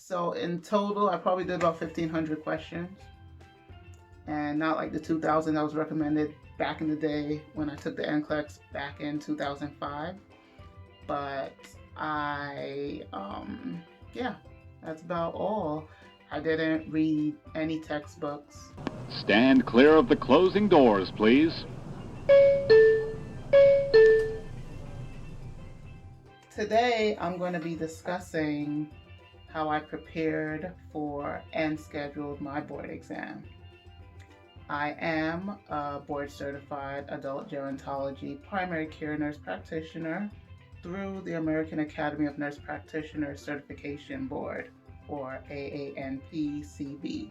So in total, I probably did about 1,500 questions, and not like the 2,000 that was recommended back in the day when I took the NCLEX back in 2005. But yeah, that's about all. I didn't read any textbooks. Stand clear of the closing doors, please. Today, I'm going to be discussing how I prepared for and scheduled my board exam. I am a board certified adult gerontology primary care nurse practitioner through the American Academy of Nurse Practitioners Certification Board, or AANP CB.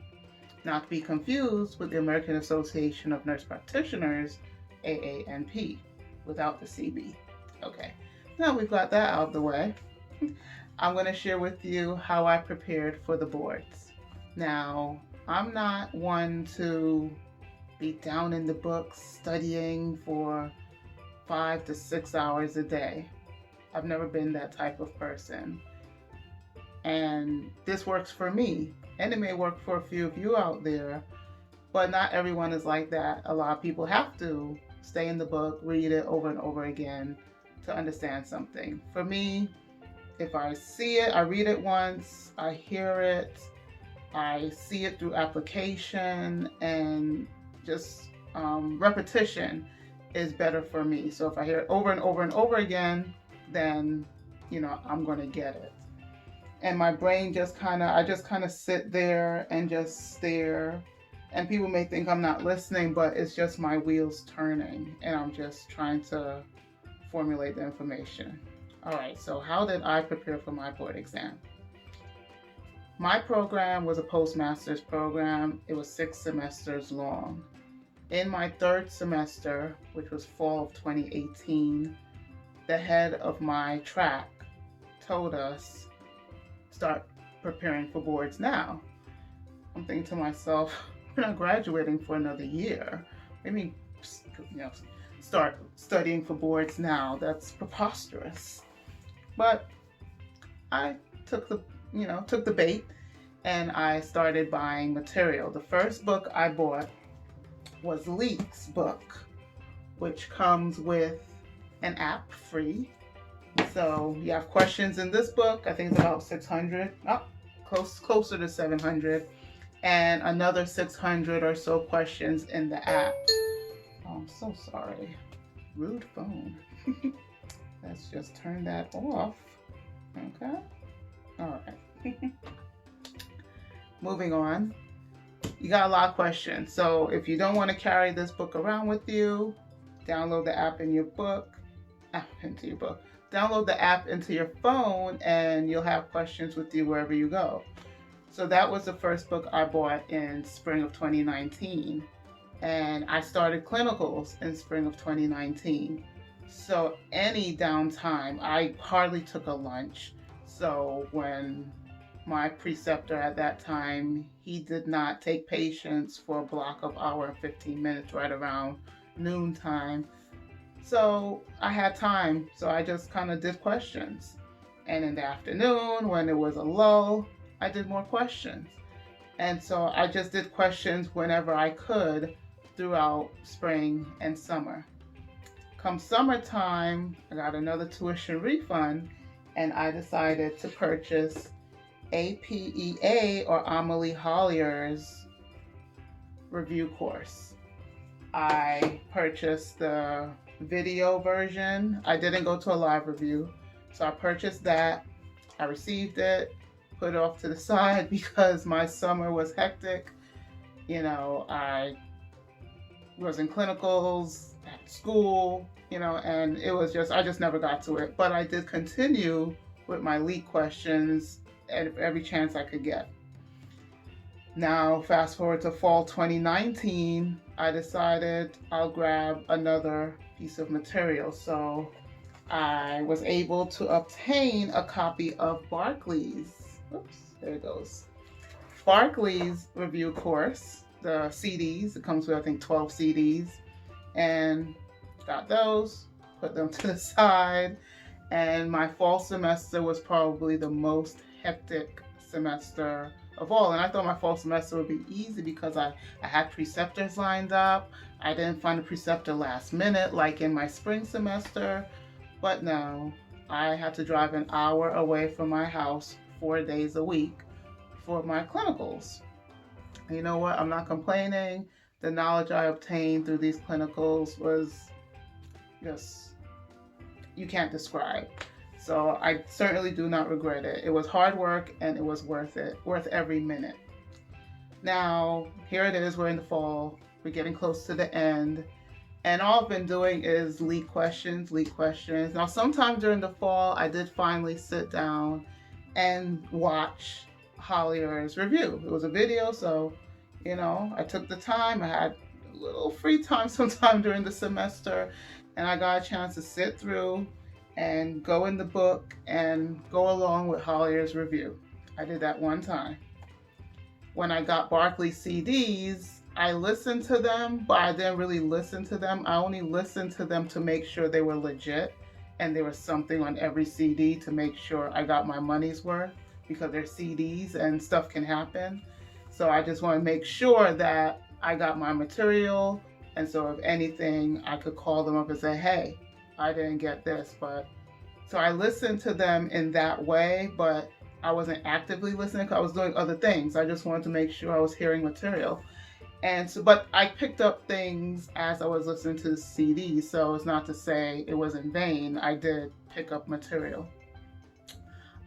Not to be confused with the American Association of Nurse Practitioners, AANP, without the CB. Okay, now we've got that out of the way. I'm going to share with you how I prepared for the boards. Now, I'm not one to be down in the books studying for 5 to 6 hours a day. I've never been that type of person. And this works for me, and it may work for a few of you out there, but not everyone is like that. A lot of people have to stay in the book, read it over and over again to understand something. For me, if I see it, I read it once, I hear it, I see it through application, and just repetition is better for me. So if I hear it over and over and over again, then I'm going to get it. And my brain I just kind of sit there and just stare. And people may think I'm not listening, but it's just my wheels turning, and I'm just trying to formulate the information. All right, so how did I prepare for my board exam? My program was a postmaster's program. It was 6 semesters long. In my 3rd semester, which was fall of 2018, the head of my track told us, start preparing for boards now. I'm thinking to myself, we're not graduating for another year. I mean, start studying for boards now. That's preposterous. But I took the bait, and I started buying material. The first book I bought was Leak's book, which comes with an app free. So you have questions in this book. I think it's about 600, closer to 700, and another 600 or so questions in the app. Oh, I'm so sorry. Rude phone. Let's just turn that off. Okay. All right. Moving on. You got a lot of questions. So if you don't want to carry this book around with you, download the app into your book. Download the app into your phone, and you'll have questions with you wherever you go. So that was the first book I bought in spring of 2019. And I started clinicals in spring of 2019. So any downtime, I hardly took a lunch. So when my preceptor at that time, he did not take patients for a block of hour and 15 minutes right around noon time. So I had time, so I just kind of did questions. And in the afternoon, when it was a lull, I did more questions. And so I just did questions whenever I could throughout spring and summer. Come summertime, I got another tuition refund, and I decided to purchase APEA, or Amelie Hollier's review course. I purchased the video version. I didn't go to a live review, so I purchased that. I received it, put it off to the side because my summer was hectic. I was in clinicals at school, and it was I just never got to it. But I did continue with my leak questions at every chance I could get. Now, fast forward to fall 2019, I decided I'll grab another piece of material. So I was able to obtain a copy of Berkeley's, Berkeley's review course, the CDs. It comes with, I think, 12 CDs, and got those, put them to the side. And my fall semester was probably the most hectic semester of all. And I thought my fall semester would be easy because I had preceptors lined up. I didn't find a preceptor last minute like in my spring semester. But no, I had to drive an hour away from my house 4 days a week for my clinicals. And you know what? I'm not complaining. The knowledge I obtained through these clinicals was just, you can't describe. So I certainly do not regret it. It was hard work and it was worth it, worth every minute. Now, here it is, we're in the fall, we're getting close to the end, and all I've been doing is leak questions. Now, sometime during the fall, I did finally sit down and watch Hollier's review. It was a video, so, I took the time. I had a little free time sometime during the semester, and I got a chance to sit through and go in the book and go along with Hollier's review. I did that one time. When I got Berkeley CDs, I listened to them, but I didn't really listen to them. I only listened to them to make sure they were legit and there was something on every CD to make sure I got my money's worth, because they're CDs and stuff can happen. So I just want to make sure that I got my material, and so if anything, I could call them up and say, hey, I didn't get this. But so I listened to them in that way, but I wasn't actively listening because I was doing other things. I just wanted to make sure I was hearing material. And so, but I picked up things as I was listening to the CD, so it's not to say it was in vain. I did pick up material.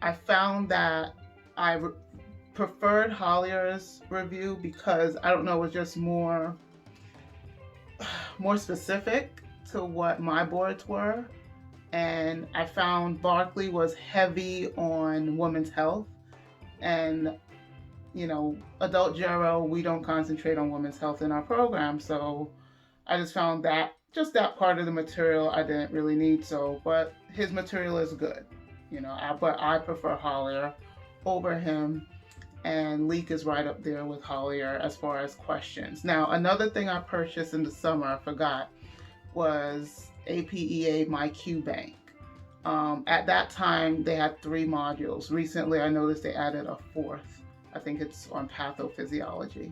I found that I preferred Hollier's review because, I don't know, it was just more specific to what my boards were. And I found Berkeley was heavy on women's health, and adult gero, we don't concentrate on women's health in our program. So I just found that part of the material I didn't really need. So, but his material is good, but I prefer Hollier over him, and Leak is right up there with Hollier as far as questions. Now, another thing I purchased in the summer, I forgot, was APEA My QBank. At that time, they had 3 modules. Recently, I noticed they added a 4th. I think it's on pathophysiology.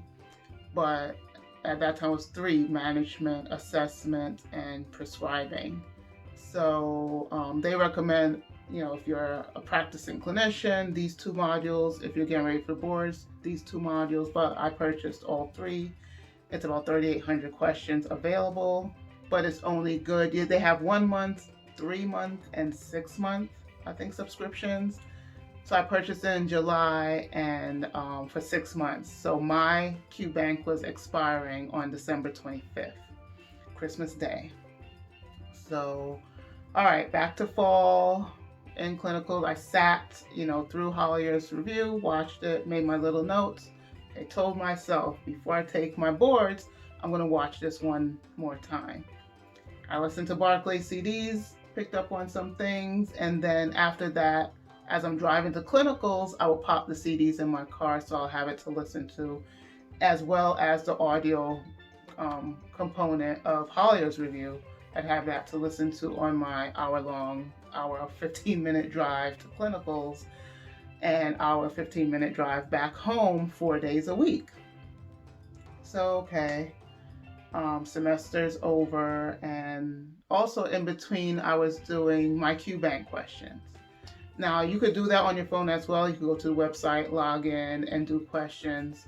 But at that time, it was 3: management, assessment, and prescribing. So they recommend, if you're a practicing clinician, these 2 modules. If you're getting ready for boards, these 2 modules. But I purchased all 3. It's about 3,800 questions available, but it's only good. They have 1 month, 3 month, and 6 month, I think, subscriptions. So I purchased it in July, and for 6 months. So my QBank was expiring on December 25th, Christmas Day. So, all right, back to fall in clinicals. I sat, through Hollier's review, watched it, made my little notes. I told myself, before I take my boards, I'm going to watch this one more time. I listened to Berkeley CDs, picked up on some things, and then after that, as I'm driving to clinicals, I will pop the CDs in my car, so I'll have it to listen to, as well as the audio component of Hollier's review. I'd have that to listen to on my hour 15-minute drive to clinicals, and our 15-minute drive back home 4 days a week. So, okay, semester's over, and also in between, I was doing my QBank questions. Now, you could do that on your phone as well. You could go to the website, log in, and do questions.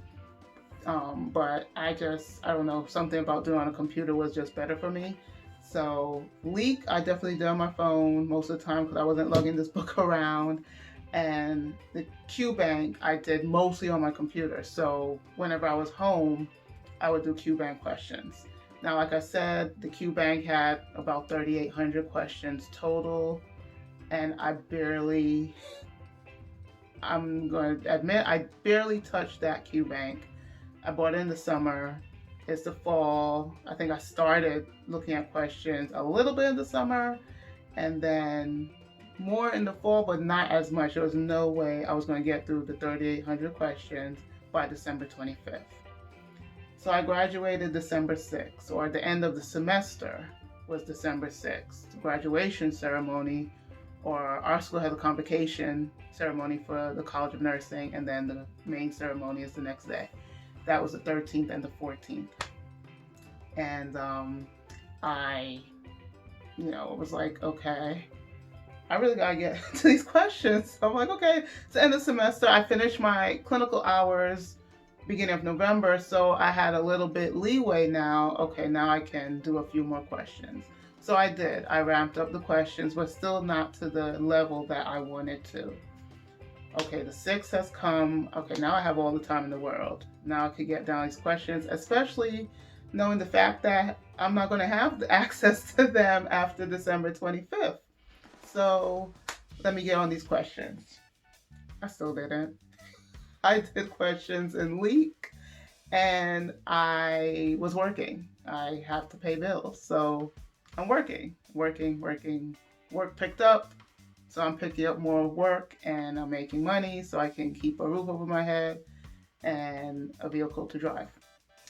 But I don't know, something about doing it on a computer was just better for me. So Leak, I definitely did on my phone most of the time because I wasn't lugging this book around. And the QBank, I did mostly on my computer. So whenever I was home, I would do QBank questions. Now, like I said, the QBank had about 3,800 questions total. And I'm going to admit, I barely touched that QBank. I bought it in the summer. It's the fall. I think I started looking at questions a little bit in the summer, and then more in the fall, but not as much. There was no way I was going to get through the 3,800 questions by December 25th. So I graduated December 6th, or the end of the semester was December 6th. The graduation ceremony or our school has a convocation ceremony for the College of Nursing, and then the main ceremony is the next day. That was the 13th and the 14th. And I, was like, okay, I really gotta get to these questions. So I'm like, okay, it's the end of the semester. I finished my clinical hours beginning of November, so I had a little bit leeway now. Okay, now I can do a few more questions. So I did. I ramped up the questions, but still not to the level that I wanted to. Okay, the 6th has come. Okay, now I have all the time in the world. Now I could get down these questions, especially knowing the fact that I'm not going to have the access to them after December 25th. So let me get on these questions. I still didn't. I did questions in Leak, and I was working. I have to pay bills, so I'm working. Work picked up, so I'm picking up more work, and I'm making money so I can keep a roof over my head and a vehicle to drive.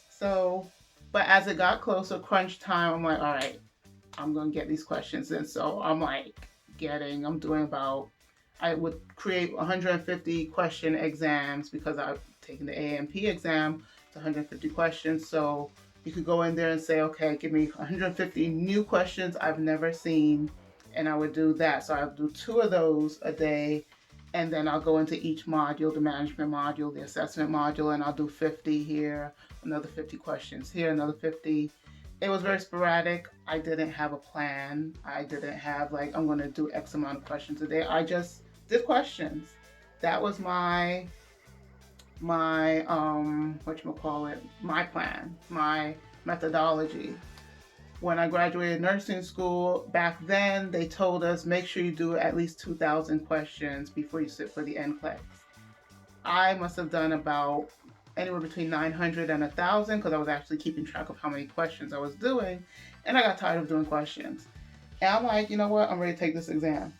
So, but as it got closer, crunch time, I'm like, all right, I'm gonna get these questions in. So I'm like I would create 150 question exams because I've taken the AGNP exam. It's 150 questions. So you could go in there and say, okay, give me 150 new questions I've never seen. And I would do that. So I would do 2 of those a day. And then I'll go into each module, the management module, the assessment module, and I'll do 50 here, another 50 questions here, another 50. It was very sporadic. I didn't have a plan. I didn't have I'm going to do X amount of questions a day. I just did questions. That was my my plan, my methodology. When I graduated nursing school, back then they told us make sure you do at least 2,000 questions before you sit for the NCLEX. I must have done about anywhere between 900 and 1,000 because I was actually keeping track of how many questions I was doing, and I got tired of doing questions. And I'm like, you know what? I'm ready to take this exam.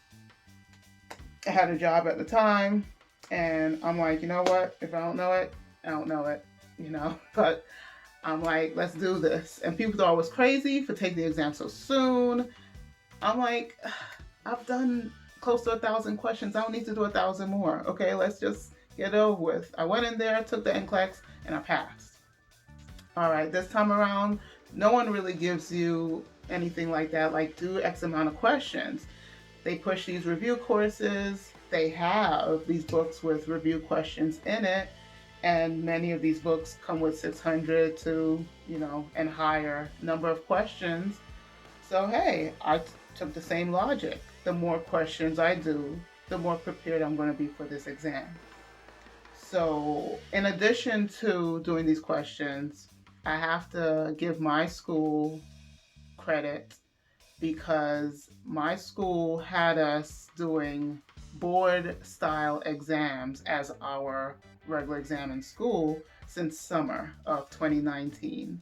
I had a job at the time, and I'm like, you know what? If I don't know it, I don't know it, But I'm like, let's do this. And people thought I was crazy for taking the exam so soon. I'm like, I've done close to 1,000 questions. I don't need to do 1,000 more. Okay, let's just get it over with. I went in there, took the NCLEX, and I passed. All right, this time around, no one really gives you anything like that, like do X amount of questions. They push these review courses. They have these books with review questions in it. And many of these books come with 600 to, and higher number of questions. So, hey, I took the same logic. The more questions I do, the more prepared I'm going to be for this exam. So, in addition to doing these questions, I have to give my school credit because my school had us doing board-style exams as our regular exam in school since summer of 2019.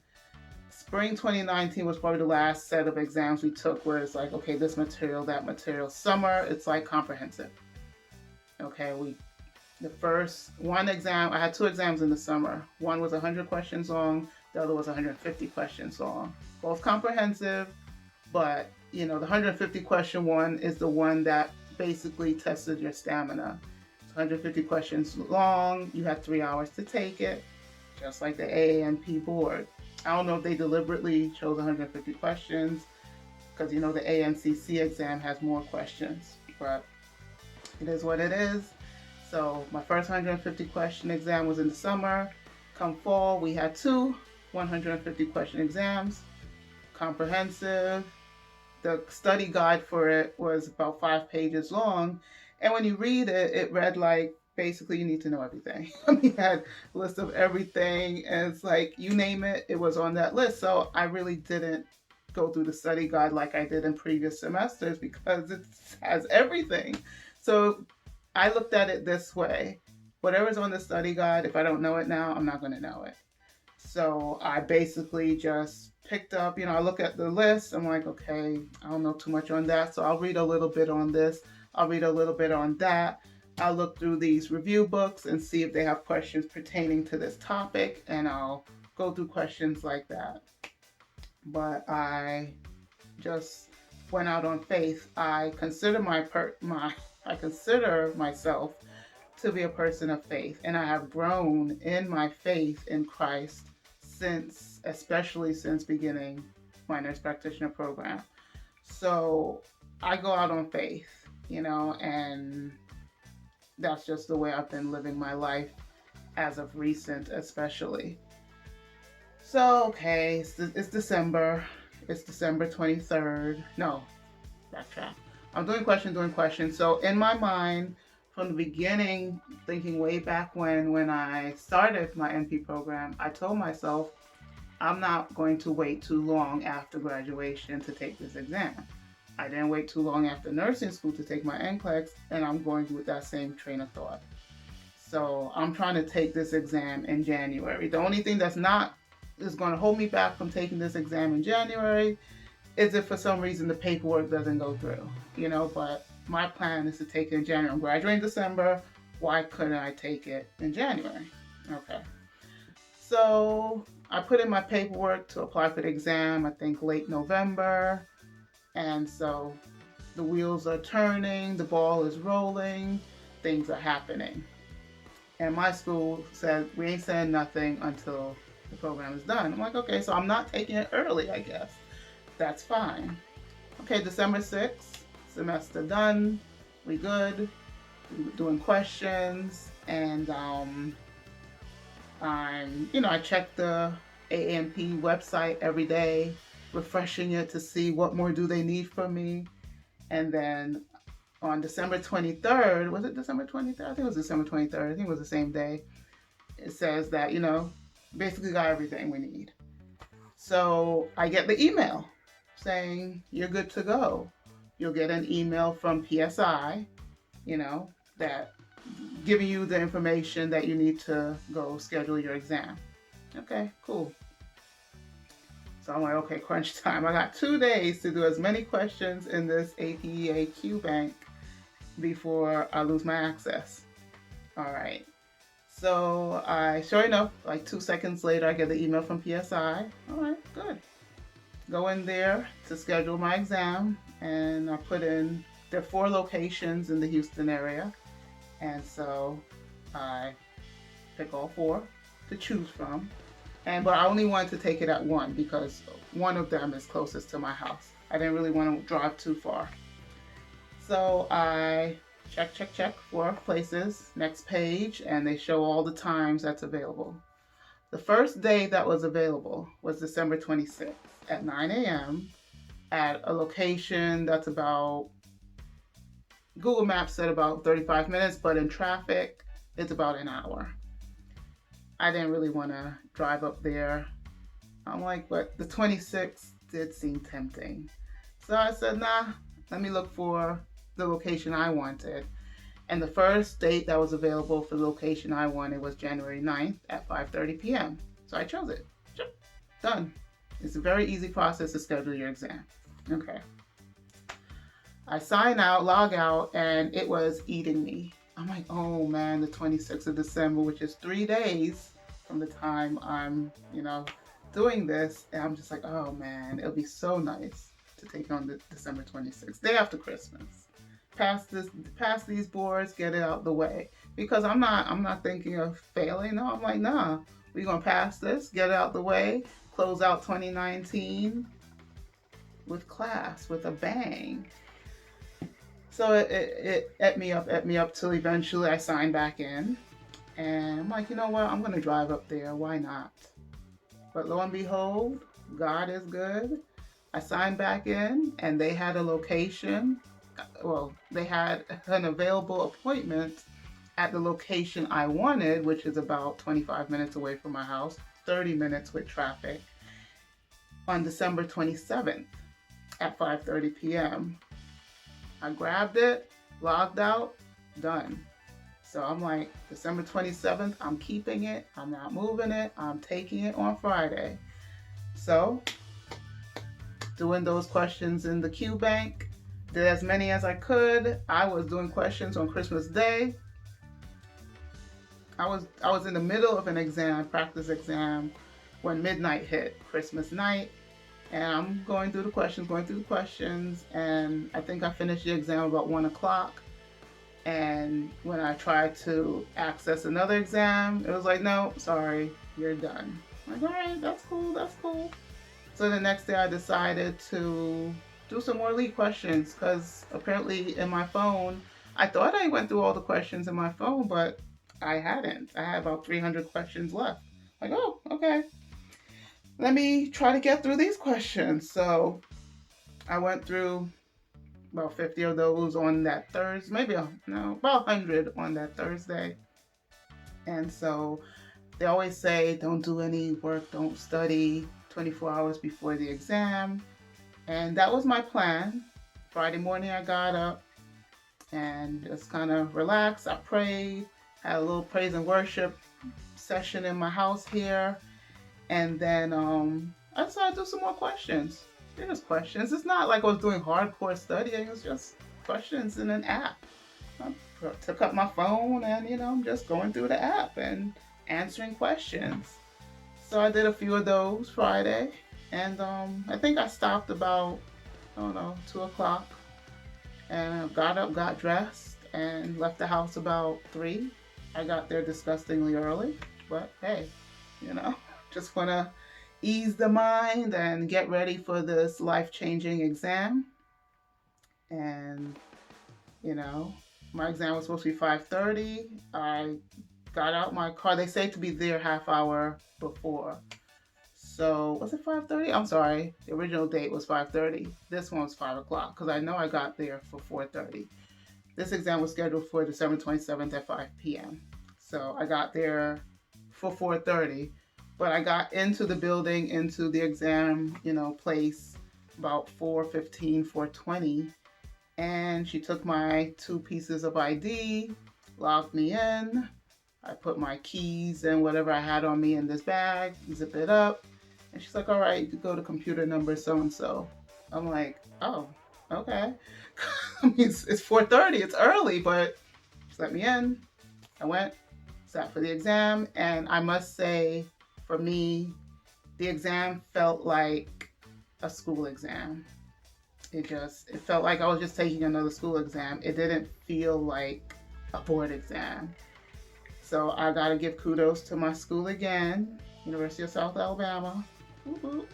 Spring 2019 was probably the last set of exams we took where it's like, okay, this material, that material. Summer, it's like comprehensive. Okay, the first one exam, I had 2 exams in the summer. One was 100 questions long, the other was 150 questions long. Both comprehensive, but the 150 question one is the one that basically tested your stamina. 150 questions long. You had 3 hours to take it, just like the AGNP board. I don't know if they deliberately chose 150 questions because the ANCC exam has more questions, but it is what it is. So my first 150 question exam was in the summer. Come fall, we had 2 150 question exams, comprehensive. The study guide for it was about 5 pages long. And when you read it, it read like, basically you need to know everything. It had a list of everything, and it's like, you name it, it was on that list. So I really didn't go through the study guide like I did in previous semesters because it has everything. So I looked at it this way. Whatever's on the study guide, if I don't know it now, I'm not going to know it. So I basically just picked up, I look at the list, I'm like, okay, I don't know too much on that, so I'll read a little bit on this, I'll read a little bit on that. I'll look through these review books and see if they have questions pertaining to this topic, and I'll go through questions like that. But I just went out on faith. I consider I consider myself to be a person of faith, and I have grown in my faith in Christ especially since beginning my nurse practitioner program. So I go out on faith, and that's just the way I've been living my life as of recent, especially. So, okay, it's December. It's December 23rd. No, backtrack. I'm doing question. So in my mind, from the beginning, thinking way back when I started my NP program, I told myself I'm not going to wait too long after graduation to take this exam. I didn't wait too long after nursing school to take my NCLEX, and I'm going with that same train of thought. So I'm trying to take this exam in January. The only thing that's going to hold me back from taking this exam in January is if for some reason the paperwork doesn't go through, but my plan is to take it in January. I'm graduating December. Why couldn't I take it in January? Okay. So I put in my paperwork to apply for the exam, I think late November. And so the wheels are turning, the ball is rolling, things are happening. And my school said, we ain't saying nothing until the program is done. I'm like, okay, so I'm not taking it early, I guess. That's fine. Okay, December 6th, semester done, we good, we doing questions, and I check the AGNP website every day, refreshing it to see what more do they need from me. And then on December 23rd, was it December 23rd? I think it was December 23rd. I think it was the same day. It says that, basically got everything we need. So I get the email saying you're good to go. You'll get an email from PSI, that giving you the information that you need to go schedule your exam. Okay, cool. So I'm like, okay, crunch time. I got 2 days to do as many questions in this APEA QBank before I lose my access. All right. So sure enough, like 2 seconds later, I get the email from PSI. All right, good. Go in there to schedule my exam, and I put in, there are 4 locations in the Houston area. And so I pick all 4 to choose from. But I only wanted to take it at one because one of them is closest to my house. I didn't really want to drive too far. So I check 4 places, next page, and they show all the times that's available. The first day that was available was December 26th at 9 a.m. at a location that's about, Google Maps said about 35 minutes, but in traffic, it's about an hour. I didn't really want to drive up there. I'm like, but the 26th did seem tempting. So I said, nah, let me look for the location I wanted. And the first date that was available for the location I wanted was January 9th at 5:30 p.m. So I chose it. Done. It's a very easy process to schedule your exam. Okay. I sign out, log out, and it was eating me. I'm like, oh man, the 26th of December, which is 3 days from the time I'm, doing this. And I'm just like, oh man, it'll be so nice to take on the December 26th, day after Christmas. Pass these boards, get it out the way. Because I'm not thinking of failing. No, I'm like, nah, we're gonna pass this, get it out the way, close out 2019 with class, with a bang. So it ate me up till eventually I signed back in. And I'm like, you know what? I'm going to drive up there. Why not? But lo and behold, God is good. I signed back in, and they had a location. Well, they had an available appointment at the location I wanted, which is about 25 minutes away from my house, 30 minutes with traffic, on December 27th at 5:30 p.m. I grabbed it, logged out, done. So I'm like, December 27th, I'm keeping it. I'm not moving it. I'm taking it on Friday. So, doing those questions in the QBank, did as many as I could. I was doing questions on Christmas Day. I was in the middle of an exam, practice exam, when midnight hit, Christmas night. And I'm going through the questions, and I think I finished the exam about 1 o'clock. And when I tried to access another exam, it was like, no, sorry, you're done. I'm like, all right, that's cool, that's cool. So the next day I decided to do some more lead questions because apparently in my phone, I thought I went through all the questions in my phone, but I hadn't. I had about 300 questions left. Like, oh, okay. Let me try to get through these questions. So I went through about 50 of those on that Thursday, maybe no, about 100 on that Thursday. And so they always say don't do any work, don't study 24 hours before the exam. And that was my plan. Friday morning, I got up and just kind of relaxed. I prayed, had a little praise and worship session in my house here. And then I decided to do some more questions. They're just questions. It's not like I was doing hardcore studying. It's just questions in an app. I took up my phone and, I'm just going through the app and answering questions. So I did a few of those Friday. And I think I stopped about, 2 o'clock. And I got up, got dressed, and left the house about 3. I got there disgustingly early. But hey, just want to ease the mind and get ready for this life-changing exam. And, my exam was supposed to be 5:30. I got out my car. They say to be there half hour before. So was it 5:30? I'm sorry. The original date was 5:30. This one was 5 o'clock because I know I got there for 4:30. This exam was scheduled for December 27th at 5 p.m. So I got there for 4:30. But I got into the building, into the exam, place about 4:15, 4:20. And she took my 2 pieces of ID, logged me in. I put my keys and whatever I had on me in this bag, zip it up. And she's like, all right, you can go to computer number so-and-so. I'm like, oh, okay. I mean, it's 4:30, it's early, but she let me in. I went, sat for the exam, and I must say, for me, the exam felt like a school exam. It felt like I was just taking another school exam. It didn't feel like a board exam. So I gotta give kudos to my school again, University of South Alabama. Woo-hoo.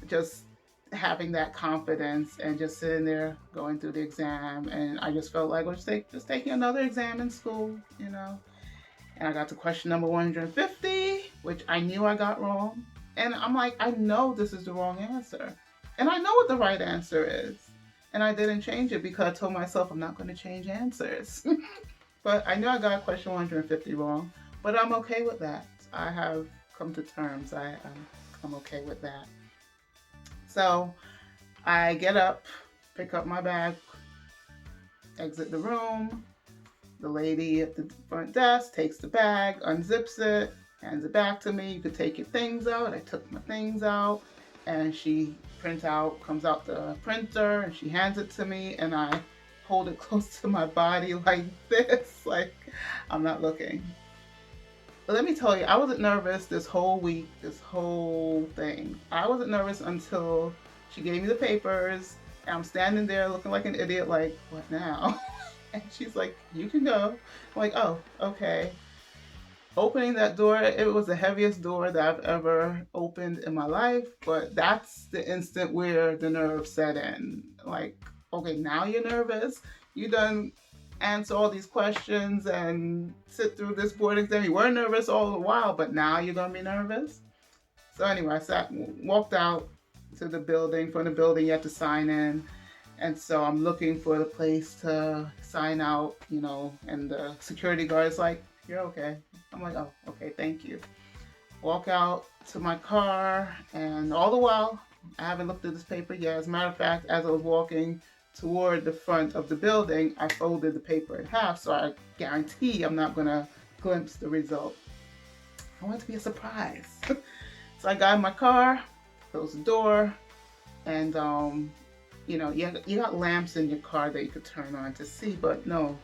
Just having that confidence and just sitting there going through the exam, and I just felt like I was just taking another exam in school, And I got to question number 150, which I knew I got wrong. And I'm like, I know this is the wrong answer. And I know what the right answer is. And I didn't change it because I told myself I'm not going to change answers. But I knew I got question 150 wrong. But I'm okay with that. I have come to terms. I'm okay with that. So I get up, pick up my bag, exit the room. The lady at the front desk takes the bag, unzips it, hands it back to me. You could take your things out. I took my things out, and she comes out the printer, and she hands it to me, and I hold it close to my body like this, like I'm not looking. But let me tell you, I wasn't nervous this whole week, this whole thing. I wasn't nervous until she gave me the papers, and I'm standing there looking like an idiot, like, what now? And she's like, you can go. I'm like, oh, okay. Opening that door, it was the heaviest door that I've ever opened in my life, but that's the instant where the nerves set in. Like, okay, now you're nervous. You done answer all these questions and sit through this board exam. You were nervous all the while, but now you're gonna be nervous. So anyway, I walked out to the building. From the building, you have to sign in. And so I'm looking for the place to sign out, and the security guard is like, you're okay. I'm like, oh, okay, thank you. Walk out to my car, and all the while, I haven't looked at this paper yet. As a matter of fact, as I was walking toward the front of the building, I folded the paper in half, so I guarantee I'm not gonna glimpse the result. I want it to be a surprise. So I got in my car, closed the door, and you got lamps in your car that you could turn on to see, but no.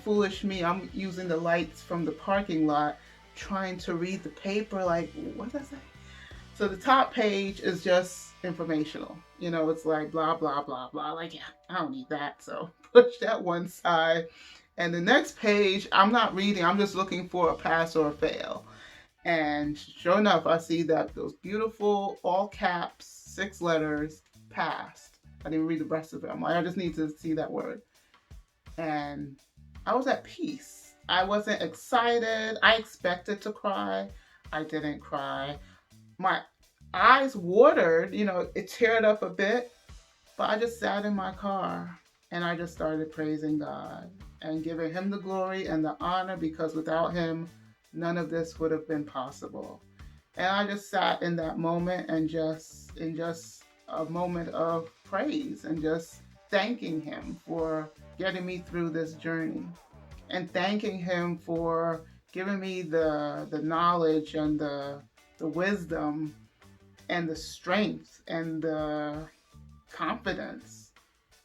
Foolish me, I'm using the lights from the parking lot trying to read the paper, like, what does that say? So the top page is just informational. It's like blah, blah, blah, blah. Like, yeah, I don't need that. So push that one side. And the next page, I'm not reading. I'm just looking for a pass or a fail. And sure enough, I see that those beautiful, all caps, 6 letters, passed. I didn't read the rest of it. I'm like, I just need to see that word. And I was at peace. I wasn't excited. I expected to cry. I didn't cry. My eyes watered, it teared up a bit, but I just sat in my car and I just started praising God and giving Him the glory and the honor, because without Him, none of this would have been possible. And I just sat in that moment and in just a moment of praise and just thanking Him for getting me through this journey, and thanking Him for giving me the knowledge and the wisdom and the strength and the confidence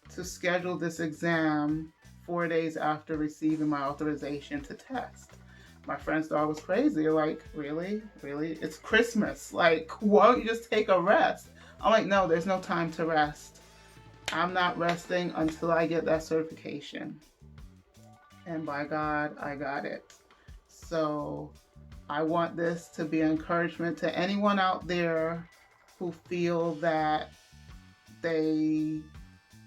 to schedule this exam 4 days after receiving my authorization to test. My friends thought I was crazy. They're like, really? Really? It's Christmas. Like, why don't you just take a rest? I'm like, no, there's no time to rest. I'm not resting until I get that certification. And by God, I got it. So I want this to be an encouragement to anyone out there who feel that they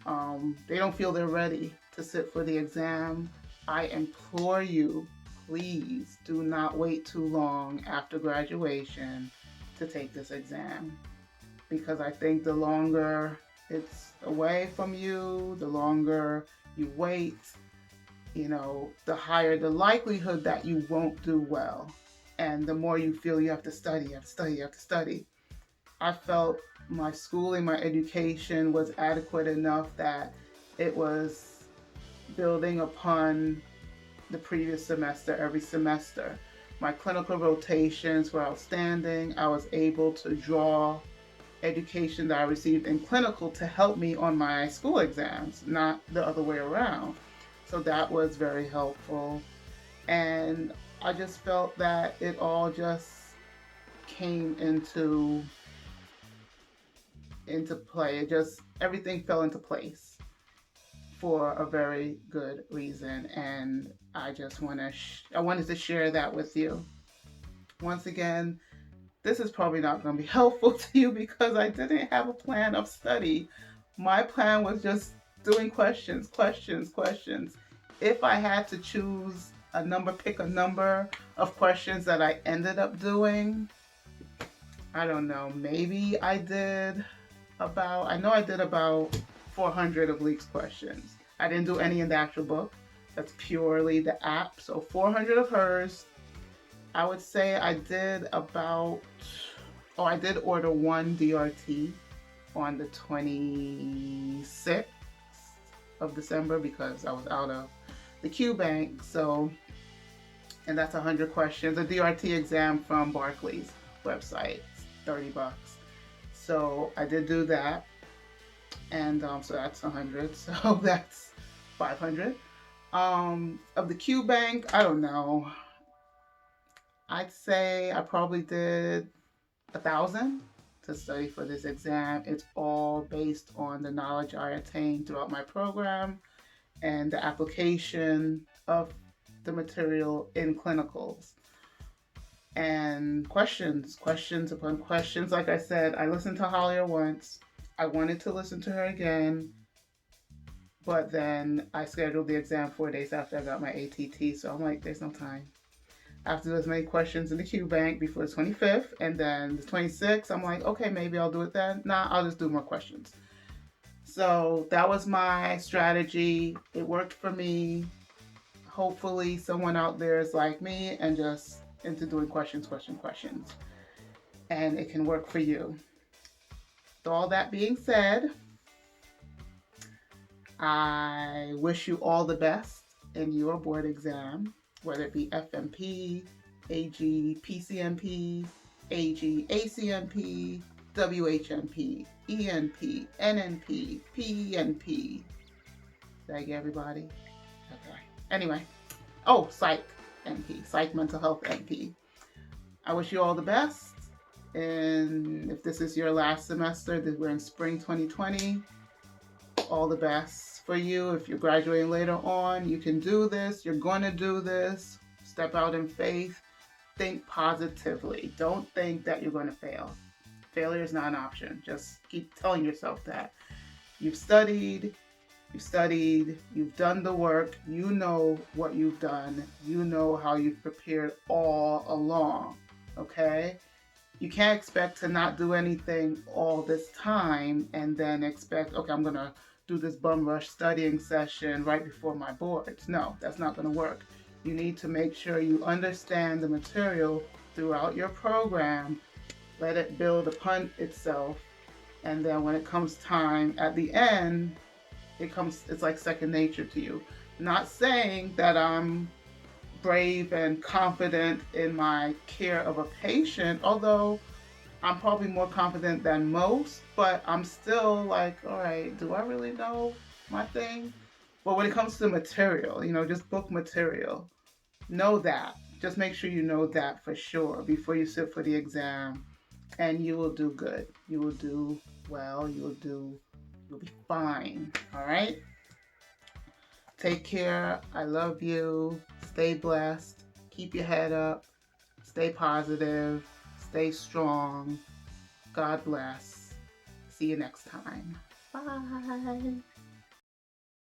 don't feel they're ready to sit for the exam. I implore you, please do not wait too long after graduation to take this exam, because I think the longer it's away from you, the longer you wait, the higher the likelihood that you won't do well. And the more you feel you have to study, you have to study, you have to study. I felt my schooling, my education was adequate enough that it was building upon the previous semester, every semester. My clinical rotations were outstanding. I was able to draw education that I received in clinical to help me on my school exams, not the other way around. So that was very helpful. And I just felt that it all just came into play. Everything fell into place for a very good reason. And I just I wanted to share that with you. Once again, this is probably not going to be helpful to you because I didn't have a plan of study. My plan was just doing questions. If I had to choose pick a number of questions that I ended up doing, I don't know, maybe I did about 400 of Leek's questions. I didn't do any in the actual book. That's purely the app. So 400 of hers. I would say I did I did order one DRT on the 26th of December because I was out of the QBank. So, and that's 100 questions. A DRT exam from Berkeley's website, $30. So I did do that. And so that's 100. So that's 500. Of the QBank, I don't know. I'd say I probably did 1,000 to study for this exam. It's all based on the knowledge I attained throughout my program and the application of the material in clinicals. And questions upon questions. Like I said, I listened to Hollier once. I wanted to listen to her again, but then I scheduled the exam 4 days after I got my ATT, so I'm like, there's no time. After as many questions in the QBank before the 25th, and then the 26th, I'm like, okay, maybe I'll do it then. Nah, I'll just do more questions. So that was my strategy. It worked for me. Hopefully someone out there is like me and just into doing questions. And it can work for you. So all that being said, I wish you all the best in your board exam, whether it be FMP, AG, PCMP, AG, ACMP, WHMP, ENP, NNP, PNP. Did I get everybody? Okay. Anyway. Oh, Psych NP, Psych Mental Health NP. I wish you all the best. And if this is your last semester, that we're in spring 2020, all the best for you. If you're graduating later on, you can do this. You're going to do this. Step out in faith. Think positively. Don't think that you're going to fail. Failure is not an option. Just keep telling yourself that. You've studied, you've done the work, you know what you've done, you know how you've prepared all along, okay? You can't expect to not do anything all this time and then expect, okay, I'm going to do this bum rush studying session right before my boards. No, that's not going to work. You need to make sure you understand the material throughout your program, let it build upon itself, and then when it comes time at the end, it's like second nature to you. Not saying that I'm brave and confident in my care of a patient, although I'm probably more confident than most, but I'm still like, all right, do I really know my thing? But when it comes to material, just book material, know that. Just make sure you know that for sure before you sit for the exam, and you will do good. You will do well. You'll be fine. All right? Take care. I love you. Stay blessed. Keep your head up. Stay positive. Stay strong. God bless. See you next time. Bye.